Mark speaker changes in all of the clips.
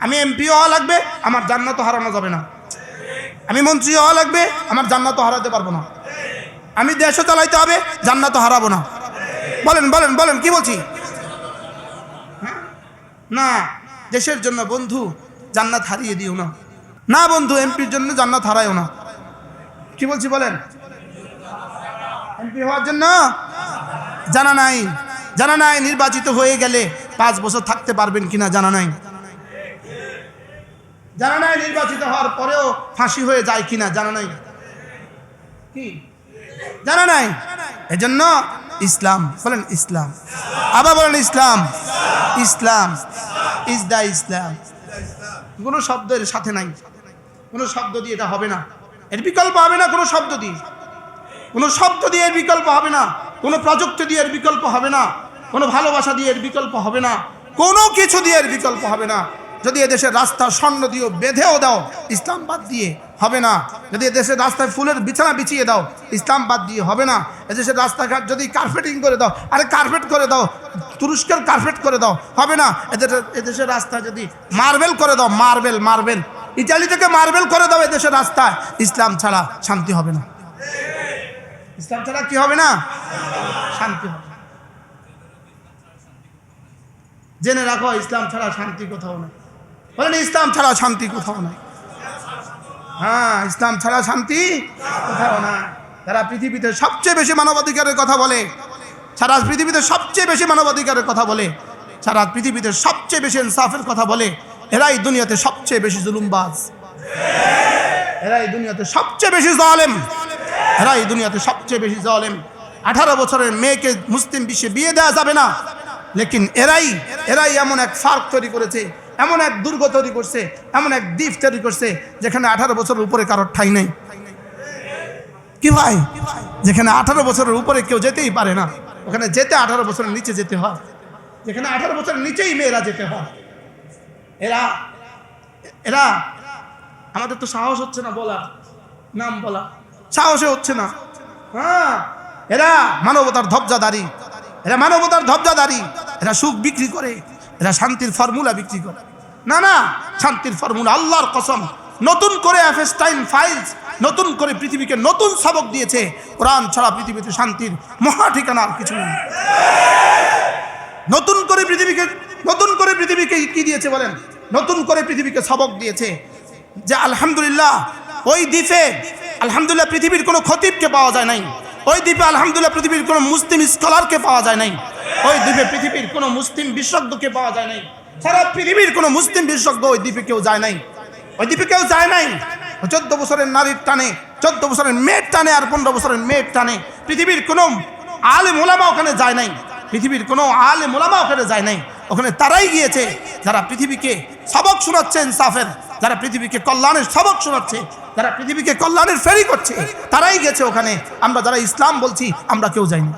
Speaker 1: আমি এমপি হওয়া লাগবে, আমার জান্নাত হারানো যাবে না। আমি মন্ত্রী হওয়া লাগবে, আমার জান্নাত হারাতে পারবো না। আমি দেশও চালাইতে হবে, জান্নাত হারাবো না। বলেন বলেন বলেন, কি বলছি? না, দেশের জন্য বন্ধু জান্নাত হারিয়ে দিও না। না বন্ধু, এমপির জন্য জান্নাত হারায়ও না। কি বলছি বলেন? এমপি হওয়ার জন্য জানা নাই, জানা নাই নির্বাচিত হয়ে গেলে 5 বছর থাকতে পারবেন কিনা জানা নাই, জানা নাই নির্বাচিত হওয়ার পরেও ফাঁসি হয়ে যায় কিনা জানা নাই, কি জানা নাই। এজন্য ইসলাম, বলেন ইসলাম, আবার বলেন ইসলাম, ইসলাম ইজ দা ইসলাম। কোনো শব্দের সাথে নাই, কোনো শব্দ দিয়ে এটা হবে না, এর বিকল্প হবে না। কোনো শব্দ দিয়ে, কোনো শব্দ দিয়ে এর বিকল্প হবে না, কোনো প্রযুক্তি দিয়ে এর বিকল্প হবে না, কোনো ভালোবাসা দিয়ে এর বিকল্প হবে না, কোনো কিছু দিয়ে এর বিকল্প হবে না। যদি এদেশের রাস্তা স্বর্ণ দিয়ে বেঁধেও দাও, ইসলাম বাদ দিয়ে হবে না। যদি এদেশের রাস্তায় ফুলের বিছানা বিছিয়ে দাও, ইসলাম বাদ দিয়ে হবে না। এদেশের রাস্তাঘাট যদি কার্পেটিং করে দাও, আরে কার্পেট করে দাও, তুরস্কের কার্পেট করে দাও, হবে না। এদেশের রাস্তায় যদি মার্বেল করে দাও, মার্বেল মার্বেল ইটালি থেকে মার্বেল করে দাও এদেশের রাস্তায়, ইসলাম ছাড়া শান্তি হবে না। ইসলাম ছাড়া কি হবে না? শান্তি হবে। জেনে রাখো, ইসলাম ছাড়া শান্তি কোথাও নাই। বলেন ইসলাম ছাড়া শান্তি কোথাও নাই। হ্যাঁ, ইসলাম ছাড়া শান্তি কোথাও না। যারা পৃথিবীতে সবচেয়ে বেশি মানবাধিকারের কথা বলে, সারা পৃথিবীতে সবচেয়ে বেশি মানবাধিকারের কথা বলে, সারা পৃথিবীতে সবচেয়ে বেশি ইনসাফের কথা বলে, এরাই দুনিয়াতে সবচেয়ে বেশি জুলুমবাজ, এরাই দুনিয়াতে সবচেয়ে বেশি জালেম, এরাই দুনিয়াতে সবচেয়ে বেশি জালেম। 18 বছরের মেয়েকে মুসলিম বিশ্বে বিয়ে দেওয়া যাবে না, লেকিন এরাই এমন এক ফার্ক তৈরি করেছে, এমন এক দুর্গ তৈরি করছে, এমন এক দ্বীপ তৈরি করছে যেখানে 18 বছরের উপরে কারোর ঠাঁই নেই। কি ভাই? যেখানে 18 বছরের উপরে কেউ যেতেই পারে না, ওখানে যেতে 18 বছরের নিচে যেতে হয়। যেখানে 18 বছরের নিচেই মেয়েরা যেতে হয়। এরা এরা আমাদের তো সাহস হচ্ছে না বলা, নাম বলা সাহসে হচ্ছে না। হ্যাঁ, এরা মানবতার ধব্জাদারি, এরা মানবতার ধব্জাদারি। এরা সুখ বিক্রি করে, এরা শান্তির ফর্মুলা বিক্রি করে। না না, শান্তির ফর্মুলা, আল্লাহর কসম, নতুন করে এফএস্টাইন ফাইলস নতুন করে পৃথিবীকে নতুন সবক দিয়েছে। কোরআন ছাড়া পৃথিবীতে শান্তির মহা ঠিকানা আর কিছু নেই। নতুন করে পৃথিবীকে কি দিয়েছে বলেন? নতুন করে পৃথিবীকে সবক দিয়েছে যে আলহামদুলিল্লাহ ওই দ্বীপে আলহামদুলিল্লাহ পৃথিবীর কোনো খতিবকে পাওয়া যায় নাই, ওই দ্বীপে আলহামদুলিল্লাহ পৃথিবীর কোনো মুসলিম স্কলারকে পাওয়া যায় নাই, ওই দ্বীপে পৃথিবীর কোনো মুসলিম বিশেষজ্ঞকে পাওয়া যায় নাই। সারা পৃথিবীর কোনো মুসলিম বিশেষজ্ঞ ওই দ্বীপে কেউ যায় নাই, ওই দ্বীপে কেউ যায় নাই। 14 বছরের নারীর টানে, 14 বছরের মেয়ের টানে আর 15 বছরের মেয়ের টানে পৃথিবীর কোনো আলেম ওলামা ওখানে যায় নাই, পৃথিবীর কোনো আলেম ওলামা ওখানে যায় নাই। ওখানে তারাই গিয়েছে যারা পৃথিবীকে সবক শোনাচ্ছে ইনসাফের, যারা পৃথিবীকে কল্যাণের সবক শোনাচ্ছে, যারা পৃথিবীকে কল্যাণের ফেরি করছে, তারাই গেছে ওখানে। আমরা যারা ইসলাম বলছি আমরা কেউ যাইনি।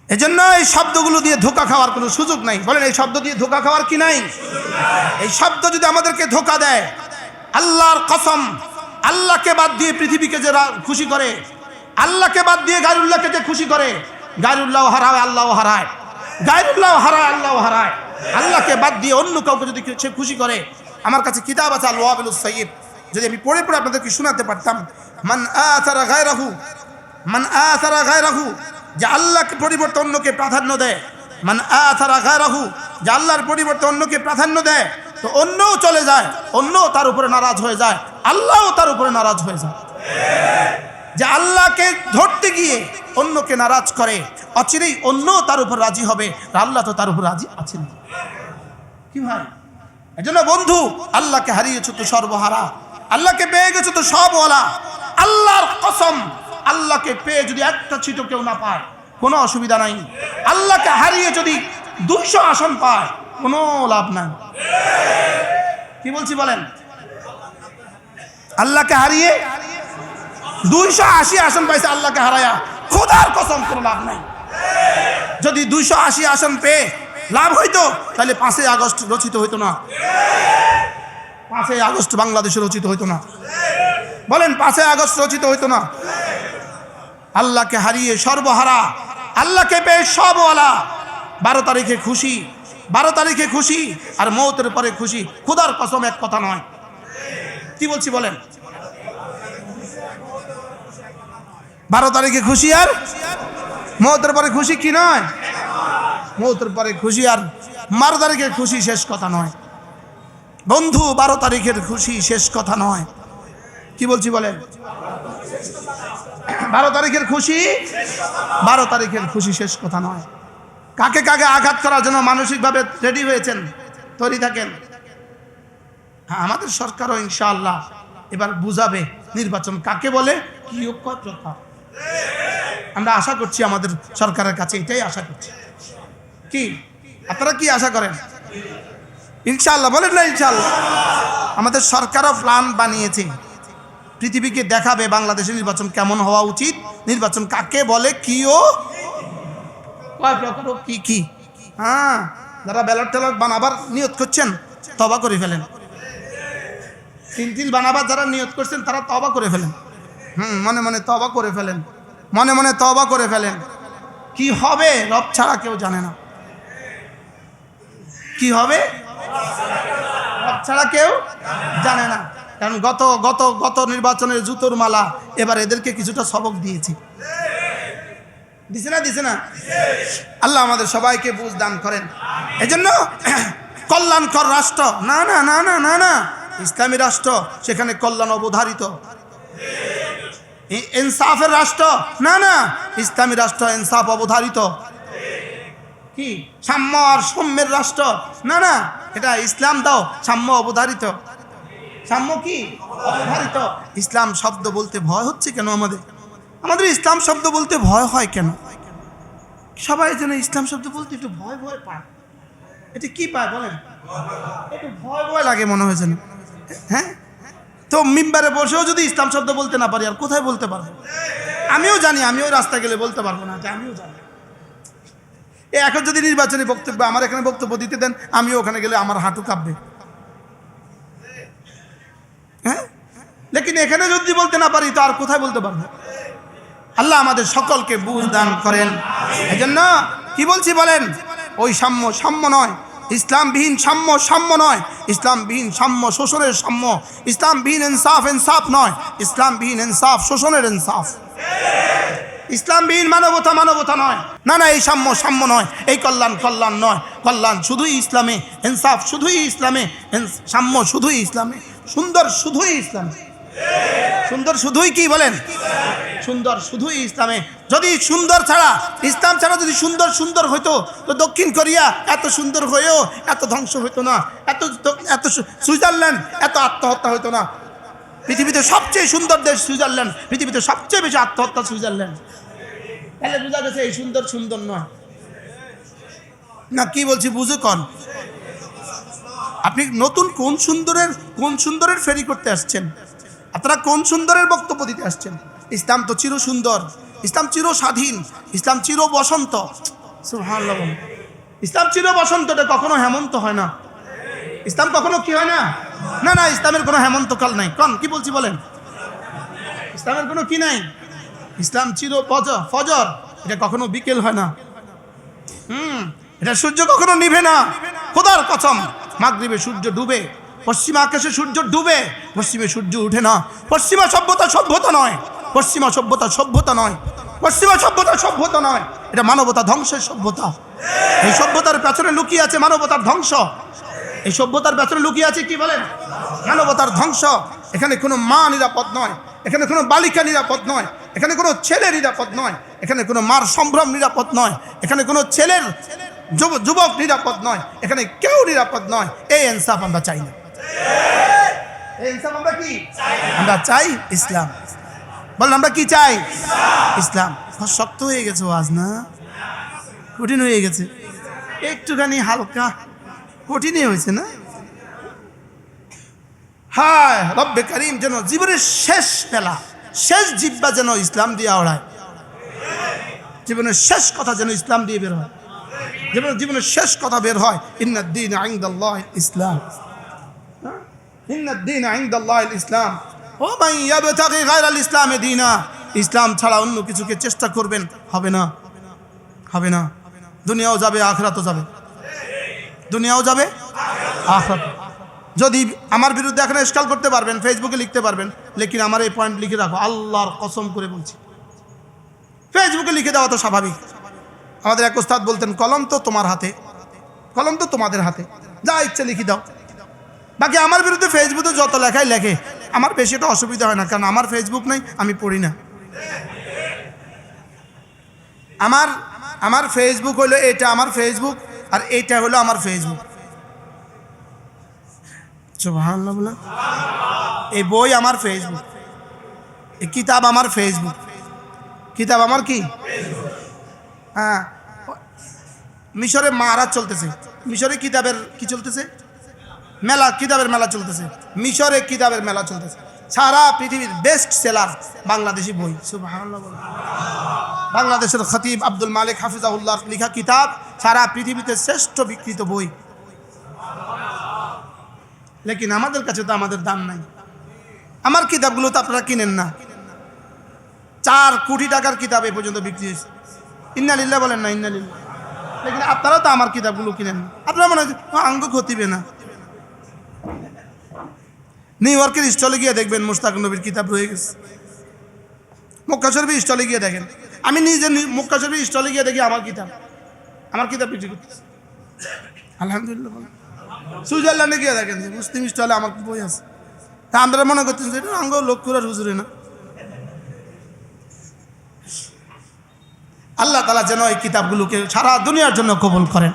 Speaker 1: এজন্য এই শব্দগুলো দিয়ে ধোঁকা খাওয়ার কোনো সুযোগ নাই। বলেন এই শব্দ দিয়ে ধোঁকা খাওয়ার কি নাই? এই শব্দ যদি আমাদেরকে ধোঁকা দেয়, আল্লাহর কসম, আল্লাহকে বাদ দিয়ে পৃথিবীকে যে খুশি করে, আল্লাহকে বাদ দিয়ে গায়রুল্লাহকে যে খুশি করে, গায়রুল্লাহ হারায় আল্লাহ হারায়, গায়রুল্লাহ হারায় আল্লাহ হারায়। আল্লাহকে বাদ দিয়ে অন্য কাউকে যদি সে খুশি করে, আমার কাছে কিতাব আছে আল ওয়াবিলুস সাইয়্যিব, যদি আমি পড়ে পড়ে আপনাদেরকে শোনাতে পারতাম। মান আথারা গায়রাহু, যে আল্লাহকে পরিবর্তে অন্যকে প্রাধান্য দেয়, মান আথারা গায়রাহু, যে আল্লাহর পরিবর্তে অন্যকে প্রাধান্য দেয়, তো অন্যও চলে যায়, অন্যও তার উপরে নারাজ হয়ে যায়, আল্লাহও তার উপরে নারাজ হয়ে যায়। যে আল্লাহকে ধরতে গিয়ে অন্যকে নারাজ করে, অচিরেই অন্য তার উপর রাজি হবে, আল্লাহ তো তার উপর রাজি আছেন। কি ভাই? এজন্য বন্ধু, আল্লাহকে হারিয়েছো তো সর্বহারা, আল্লাহকে পেয়ে গেছো তো সবওয়ালা। আল্লাহর কসম, আল্লাহকে পেয়ে যদি একটা ছিটো কেউ না পায় কোনো অসুবিধা নাই। আল্লাহকে হারিয়ে যদি 200 আসন পায় কোনো লাভ নাই। কি বলছি বলেন? আল্লাহকে হারিয়ে 280 আসন পাইছে, আল্লাহকে হারায়া খোদার কসম কোনো লাভ নাই। যদি 280 আসন পেয়ে লাভ হইতো তাহলে 5ই আগস্ট রচিত হইতো না, 5ই আগস্ট বাংলাদেশে রচিত হইতো না। বলেন 5ই আগস্ট রচিত হইতো না। আল্লাহকে হারিয়ে সর্বহারা, আল্লাহকে পেয়ে সবওয়ালা, 12 তারিখে খুশি, 12 তারিখে খুশি আর মৌতের পরে খুশি, খোদার কসম এক কথা নয়। কি বলছি বলেন? 12 তারিখে খুশি আর মৌতের পরে খুশি কি নয়? মৌতের পরে খুশি আর 12 তারিখের খুশি শেষ কথা নয় বন্ধু, 12 তারিখের খুশি শেষ কথা নয়। কি বলছি বলেন? 12 তারিখের খুশি, 12 তারিখের খুশি শেষ কথা নয়। কাকে কাকে আঘাত করার জন্য মানসিকভাবে রেডি হয়েছেন, তৈরি থাকেন। হ্যাঁ, আমাদের সরকারও ইনশাআল্লাহ এবার বুঝাবে নির্বাচন কাকে বলে, কি প্রথা। আমরা আশা করছি আমাদের সরকারের কাছে, এটাই আশা করছি। কি আপনারা কি আশা করেন? ইনশাআল্লাহ বলেন না ইনশাআল্লাহ। আমাদের সরকারও প্ল্যান বানিয়েছে, পৃথিবীকে দেখাবে বাংলাদেশের নির্বাচন কেমন হওয়া উচিত, নির্বাচন কাকে বলে, কি ও কয় প্রকার, কি কি। হ্যাঁ, যারা ব্যালট ট্যালট বানাবার নিয়ত করছেন তওবা করে ফেলেন। তিল বানাবার যারা নিয়ত করছেন তারা তওবা করে ফেলেন। মনে মনে তওবা করে ফেলেন, মনে মনে তওবা করে ফেলেন। কি হবে রব ছাড়া কেউ জানে না। কি হবে রব ছাড়া কেউ জানে না। কারণ গত গত গত নির্বাচনের জুতোর মালা এবার এদেরকে কিছুটা সবক দিয়েছে, দিছে না? আল্লাহ আমাদের সবাইকে বুঝ দান করেন। এজন্য কল্যাণকর রাষ্ট্র না না না না না না, ইসলামী রাষ্ট্র, সেখানে কল্যাণ অবধারিত। ইনসাফের রাষ্ট্র না না, ইসলামী রাষ্ট্র ইনসাফ অবধারিত। কি সাম্য আর সৌম্যের রাষ্ট্র না না, এটা ইসলাম দাও সাম্য অবধারিত। সাম্য কি অবধারিত। ইসলাম শব্দ বলতে ভয় হচ্ছে কেন? আমাদের ইসলাম শব্দ বলতে ভয় হয় কেন? সবাই যেন ইসলাম শব্দ বলতে একটু ভয় ভয় পায়। এটা কি পায় বলেন? একটু ভয় ভয় লাগে মনে হয়েছে না? হ্যাঁ, তো মিম্বারে বসেও যদি ইসলাম শব্দ বলতে না পারি আর কোথায় বলতে পারবো? আমিও জানি, আমিও রাস্তা গেলে বলতে পারবো না, আমিও জানি। এখন যদি নির্বাচনী বক্তব্য আমার এখানে বক্তব্য দিতে দেন, আমিও ওখানে গেলে আমার হাঁটু কাঁপবে। হ্যাঁ, লেকিন এখানে যদি বলতে না পারি তো আর কোথায় বলতে পারবো? আল্লাহ আমাদের সকলকে বুঝ দান করেন। এই জন্য কি বলছি বলেন? ওই সাম্য সাম্য নয়, ইসলামবিহীন সাম্য সাম্য নয়, ইসলামবিহীন সাম্য শোষণের সাম্য, ইসলামবিহীন ইনসাফ ইনসাফ নয়, ইসলামবিহীন ইনসাফ শোষণের ইনসাফ, ইসলামবিহীন মানবতা মানবতা নয়। না না, এই সাম্য সাম্য নয়, এই কল্যাণ কল্যাণ নয়। কল্যাণ শুধুই ইসলামে, ইনসাফ শুধুই ইসলামে, সাম্য শুধুই ইসলামে, সুন্দর শুধুই ইসলামে। সুন্দর শুধুই কি বলেন? সুন্দর শুধুই ইসলামে। যদি সুন্দর ছাড়া, ইসলাম ছাড়া যদি সুন্দর সুন্দর হইতো তো দক্ষিণ কোরিয়া এত সুন্দর হয়েও এত ধ্বংস হইতো না, এত এত সুইজারল্যান্ড এত আত্মহত্যা হইতো না। পৃথিবীতে সবচেয়ে সুন্দর দেশ সুইজারল্যান্ড, পৃথিবীতে সবচেয়ে বেশি আত্মহত্যা সুইজারল্যান্ড। তাহলে বোঝা গেছে এই সুন্দর সুন্দর নয় না। কি বলছি বুঝে কন? আপনি নতুন কোন সুন্দরের ফেরি করতে আসছেন? আপনারা কোন সুন্দরের বক্তব্য দিতে আসছেন? ইসলাম তো চির সুন্দর, ইসলাম চির স্বাধীন, ইসলাম চির বসন্ত। সুবহানাল্লাহ। ইসলাম চির বসন্ত, এটা কখনো হেমন্ত হয় না। ইসলাম কখনো কি হয় না? না না, ইসলামের কোনো হেমন্তকাল নাই। কন কি বলছি বলেন? ইসলামের কোনো কি নাই। ইসলাম চির ফজর, এটা কখনো বিকেল হয় না। এটা সূর্য কখনো নিভে না। খোদার কসম, মাগরিবে সূর্য ডুবে, পশ্চিমা আকাশে সূর্য ডুবে, পশ্চিমে সূর্য উঠে না। পশ্চিমা সভ্যতা সভ্যতা নয়, পশ্চিমা সভ্যতা সভ্যতা নয়, পশ্চিমা সভ্যতা সভ্যতা নয়। এটা মানবতা ধ্বংসের সভ্যতা। এই সভ্যতার পেছনে লুকিয়ে আছে মানবতার ধ্বংস। এই সভ্যতার পেছনে লুকিয়ে আছে কি বলেন? মানবতার ধ্বংস। এখানে কোনো মা নিরাপদ নয়, এখানে কোনো বালিকা নিরাপদ নয়, এখানে কোনো ছেলে নিরাপদ নয়, এখানে কোনো মার সম্ভ্রম নিরাপদ নয়, এখানে কোনো ছেলের যুবক নিরাপদ নয়, এখানে কেউ নিরাপদ নয়। এই ইনসাফ আমরা চাই না। এই ইনসাফ আমরা কি আমরা চাই? ইসলাম। বলেন আমরা কি চাই? ইসলাম। শক্ত হয়ে গেছে আজ না, কঠিন হয়ে গেছে, একটুখানি হালকা কঠিনই হয়েছে না? হায় রব্বে কারীম যেন জীবনের শেষ বেলা, শেষ জিব্বা যেন ইসলাম দিয়ে ওড়ায়। জীবনের শেষ কথা যেন ইসলাম দিয়ে বের হয়, জীবনের শেষ কথা বের হয়। ইন্নাদ-দীন ইনদাল্লাহ ইসলাম, ইন্নাদ-দীন ইনদাল্লাহ ইসলাম। ও মান ইয়াবতাগি গায়রাল ইসলামি দীনা, ইসলাম ছাড়া অন্য কিছুকে চেষ্টা করবেন, হবে না, হবে না। দুনিয়াও যাবে, আখিরাতও যাবে। দুনিয়াও যাবে, আখিরাত। যদি আমার বিরুদ্ধে এখানে ইশকাল করতে পারবেন, ফেসবুকে লিখতে পারবেন, লেকিন আমার এই পয়েন্ট লিখে রাখো, আল্লাহর কসম করে বলছি। ফেসবুকে লিখে দেওয়া তো স্বাভাবিক। আমাদের এক ওস্তাদ বলতেন, কলম তো তোমার হাতে, কলম তো তোমাদের হাতে, যা ইচ্ছে লিখে দাও। বাকি আমার বিরুদ্ধে ফেসবুকে যত লেখাই লেখে, আমার বেশি একটা অসুবিধা হয় না, কারণ আমার ফেসবুক নেই, আমি পড়ি না। আমার ফেসবুক হলো এটা আমার ফেসবুক, আর এইটা হলো আমার ফেসবুক। সুবহানাল্লাহ বলে। এই বই আমার ফেসবুক, এই কিতাব আমার ফেসবুক। কিতাব আমার কি? হ্যাঁ। মিশরে মারাজ চলতেছে, মিশরে কিতাবের কি চলতেছে? মেলা, কিতাবের মেলা চলতেছে। মিশরে কিতাবের মেলা চলতেছে। সারা পৃথিবীর বেস্ট সেলার বাংলাদেশি বই। সুবহানাল্লাহ বলে। বাংলাদেশের খতিব আব্দুল মালিক হাফিজাহুল্লাহ লেখা কিতাব সারা পৃথিবীতে শ্রেষ্ঠ বিক্রিত বই। লেকিন আমাদের কাছে তো আমাদের দাম নাই। আমার কিতাবগুলো তো আপনারা কিনেন না। 4 কোটি টাকার কিতাব এ পর্যন্ত বিক্রি হয়েছে। ইন্না লিল্লাহ বলেন না, ইন্না লিল্লাহ। লেকিন আপনারা তো আমার কিতাবগুলো কিনেন না। আপনারা মনে হয় আঙ্গ খতিবে না। নিউ ইয়র্কের স্টলে গিয়ে দেখবেন মুশতাক নবীর কিতাব রয়ে গেছে। মক্কা শরীফের স্টলে গিয়ে দেখেন, আমি নিজে মক্কা শরীফের স্টলে গিয়ে দেখি আমার কিতাব বিক্রি করতেছে। আলহামদুলিল্লাহ। সুইজারল্যান্ডে গিয়ে দেখেন যে মুসলিম স্টলে আমার বই আছে। তা আমরা মনে করতেন যে আঙ্গ লোক করে হুজুরে না। আল্লাহ তাআলা যেন এই কিতাবগুলোকে সারা দুনিয়ার জন্য কবুল করেন।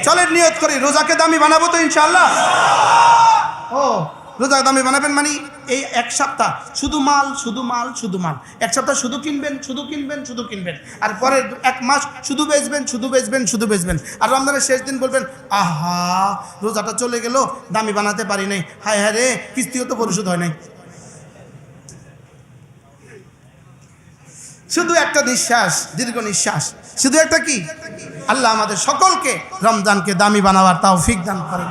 Speaker 1: চলেন নিয়ত করি, রোজাকে দামি বানাবো তো ইনশাআল্লাহ। ও রোজা দামি বানাবেন মানে এই এক সপ্তাহ শুধু মাল, শুধু মাল, শুধু মাল। এক সপ্তাহ শুধু কিনবেন, শুধু কিনবেন, শুধু কিনবেন। আর পরের 1 মাস শুধু বেচবেন, শুধু বেচবেন, শুধু বেচবেন। আর রমজানের শেষ দিন বলবেন, আহা রোজাটা চলে গেল, দামি বানাতে পারি নাই, হায় হায় রে, কিস্তিও তো পরিশোধ হয় নাই। শুধু একটা নিঃশ্বাস, দীর্ঘ নিঃশ্বাস, শুধু একটা কি? আল্লাহ আমাদের সকলকে রমজানকে দামি বানাবার তৌফিক দান করেন।